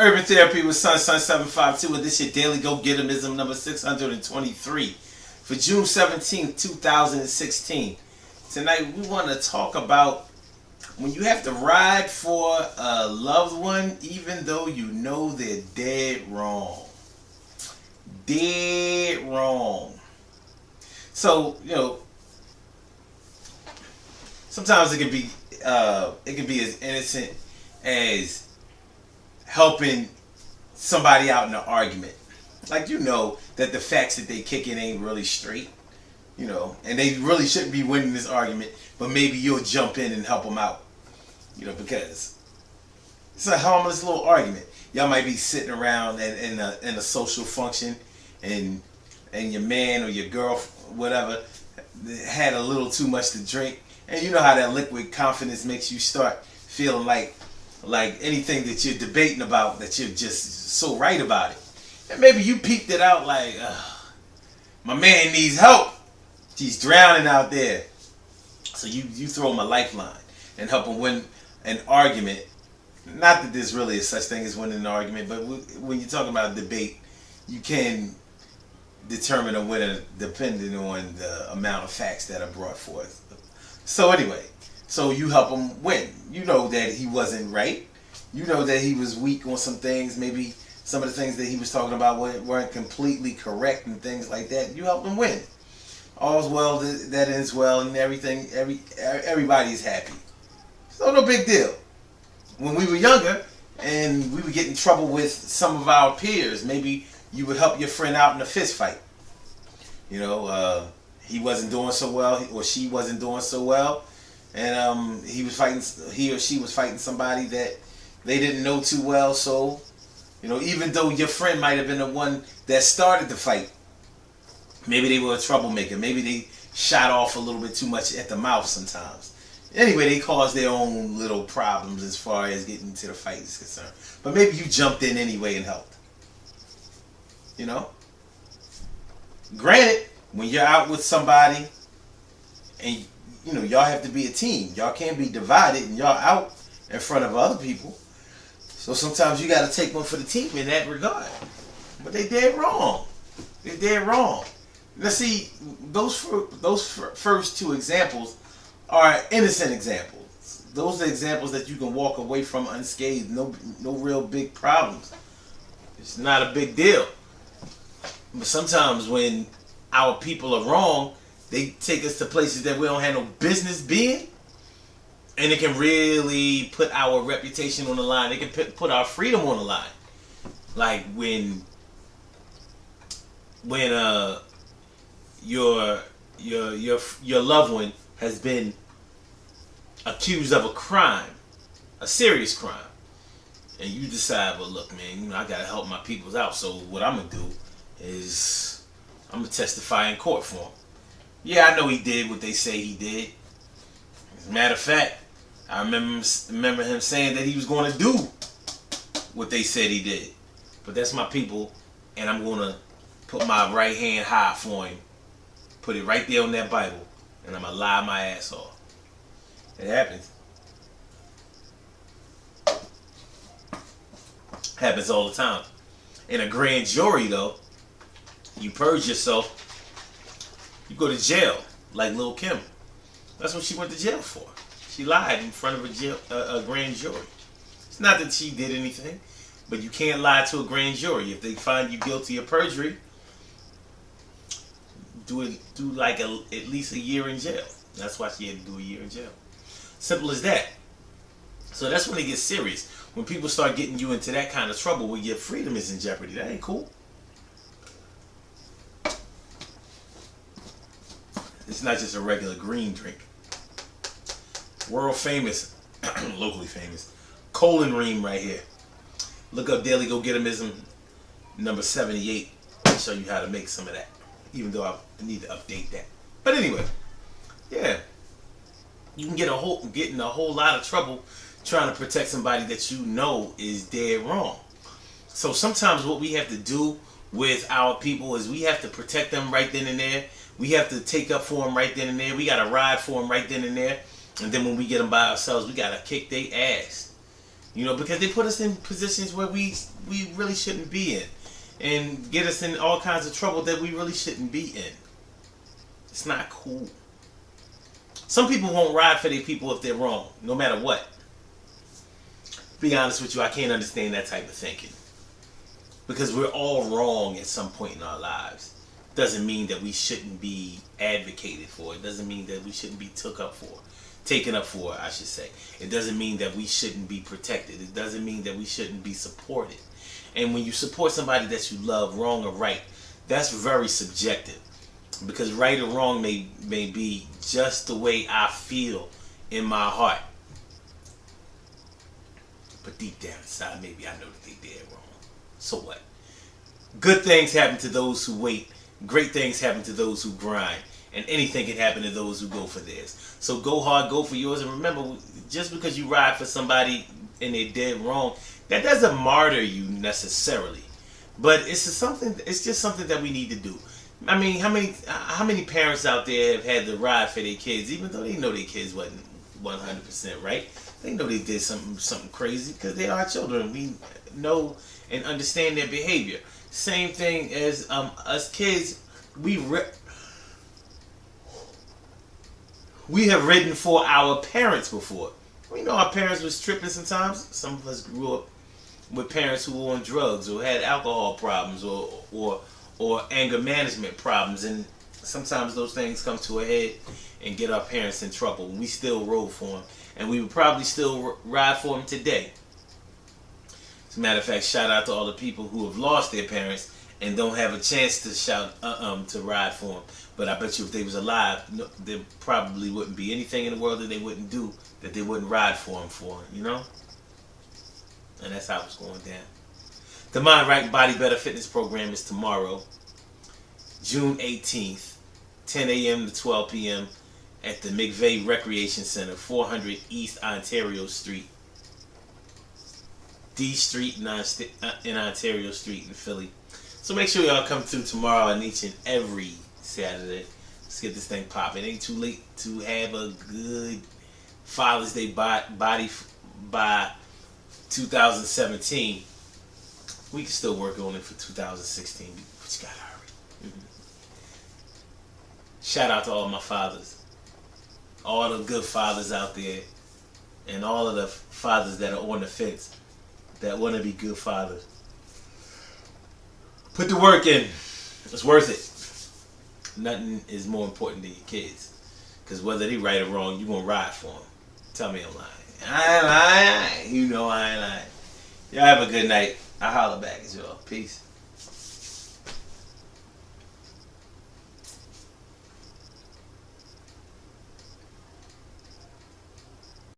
Urban Therapy with Sun752, and this is your Daily Go Getimism number 623 for June 17th, 2016. Tonight we want to talk about when you have to ride for a loved one even though you know they're dead wrong. Dead wrong. So, sometimes it can be as innocent as helping somebody out in an argument. Like, that the facts that they kicking ain't really straight, and they really shouldn't be winning this argument, but maybe you'll jump in and help them out, because it's a harmless little argument. Y'all might be sitting around in a social function, and your man or your girl, whatever, had a little too much to drink, and you know how that liquid confidence makes you start feeling like anything that you're debating about, that you're just so right about it. And maybe you peeped it out like, my man needs help. He's drowning out there. So you throw him a lifeline and help him win an argument. Not that there's really a such thing as winning an argument, but when you're talking about a debate, you can determine a winner depending on the amount of facts that are brought forth. So anyway, so you help him win. You know that he wasn't right. You know that he was weak on some things. Maybe some of the things that he was talking about weren't completely correct and things like that. You help him win. All's well that ends well, and everybody's happy. So no big deal. When we were younger and we would get in trouble with some of our peers, maybe you would help your friend out in a fist fight. He wasn't doing so well, or she wasn't doing so well, and he or she was fighting somebody that they didn't know too well. So, even though your friend might have been the one that started the fight, maybe they were a troublemaker. Maybe they shot off a little bit too much at the mouth sometimes. Anyway, they caused their own little problems as far as getting to the fight is concerned. But maybe you jumped in anyway and helped. Granted, when you're out with somebody and y'all have to be a team. Y'all can't be divided and y'all out in front of other people. So sometimes you got to take one for the team in that regard. But they dead wrong. They're dead wrong. Now see, those first two examples are innocent examples. Those are examples that you can walk away from unscathed. No real big problems. It's not a big deal. But sometimes when our people are wrong, they take us to places that we don't have no business being, and it can really put our reputation on the line. They can put our freedom on the line. Like when your loved one has been accused of a crime, a serious crime, and you decide, well, look, man, I gotta help my peoples out. So what I'm gonna do is I'm gonna testify in court for him. Yeah, I know he did what they say he did. As a matter of fact, I remember him saying that he was going to do what they said he did. But that's my people, and I'm going to put my right hand high for him, put it right there on that Bible, and I'm going to lie my ass off. It happens. Happens all the time. In a grand jury, though, you purge yourself, you go to jail, like Lil' Kim. That's what she went to jail for. She lied in front of a grand jury. It's not that she did anything, but you can't lie to a grand jury. If they find you guilty of perjury, do like at least a year in jail. That's why she had to do a year in jail. Simple as that. So that's when it gets serious. When people start getting you into that kind of trouble where your freedom is in jeopardy, that ain't cool. It's not just a regular green drink. World famous, locally famous, colon ream right here. Look up Daily Go Getimism number 78. I'll show you how to make some of that. Even though I need to update that. But anyway, yeah. You can get in a whole lot of trouble trying to protect somebody that you know is dead wrong. So sometimes what we have to do with our people is we have to protect them right then and there. We have to take up for them right then and there. We got to ride for them right then and there. And then when we get them by ourselves, we got to kick their ass. You know, because they put us in positions where we really shouldn't be in, and get us in all kinds of trouble that we really shouldn't be in. It's not cool. Some people won't ride for their people if they're wrong, no matter what. Be honest with you, I can't understand that type of thinking. Because we're all wrong at some point in our lives. Doesn't mean that we shouldn't be advocated for. It doesn't mean that we shouldn't be taken up for, I should say. It doesn't mean that we shouldn't be protected. It doesn't mean that we shouldn't be supported. And when you support somebody that you love, wrong or right, that's very subjective. Because right or wrong may be just the way I feel in my heart. But deep down inside, maybe I know that they did wrong. So what? Good things happen to those who wait. Great things happen to those who grind. And anything can happen to those who go for theirs. So go hard, go for yours. And remember, just because you ride for somebody and they're dead wrong, that doesn't martyr you necessarily. But it's just something that we need to do. I mean, how many parents out there have had to ride for their kids, even though they know their kids wasn't 100% right? They know they did something crazy because they are children. We know and understand their behavior. Same thing as us kids. We have ridden for our parents before. We know our parents was tripping sometimes. Some of us grew up with parents who were on drugs or had alcohol problems or anger management problems, and sometimes those things come to a head and get our parents in trouble. We still rode for them, and we would probably still ride for them today. As a matter of fact, shout out to all the people who have lost their parents and don't have a chance to to ride for them. But I bet you if they was alive, there probably wouldn't be anything in the world that they wouldn't do, that they wouldn't ride for them for, you know? And that's how it's going down. The Mind Right Body Better Fitness program is tomorrow, June 18th, 10 a.m. to 12 p.m. at the McVeigh Recreation Center, 400 East Ontario Street, D Street in Ontario Street in Philly. So make sure y'all come through tomorrow and each and every Saturday. Let's get this thing popping. It ain't too late to have a good Father's Day body by 2017. We can still work on it for 2016. We just gotta hurry. Mm-hmm. Shout out to all my fathers. All the good fathers out there. And all of the fathers that are on the fence that want to be good fathers. Put the work in. It's worth it. Nothing is more important than your kids. Because whether they right or wrong, you're going to ride for them. Tell me I'm lying. I ain't lying. You know I ain't lying. Y'all have a good night. I'll holler back at y'all. Peace.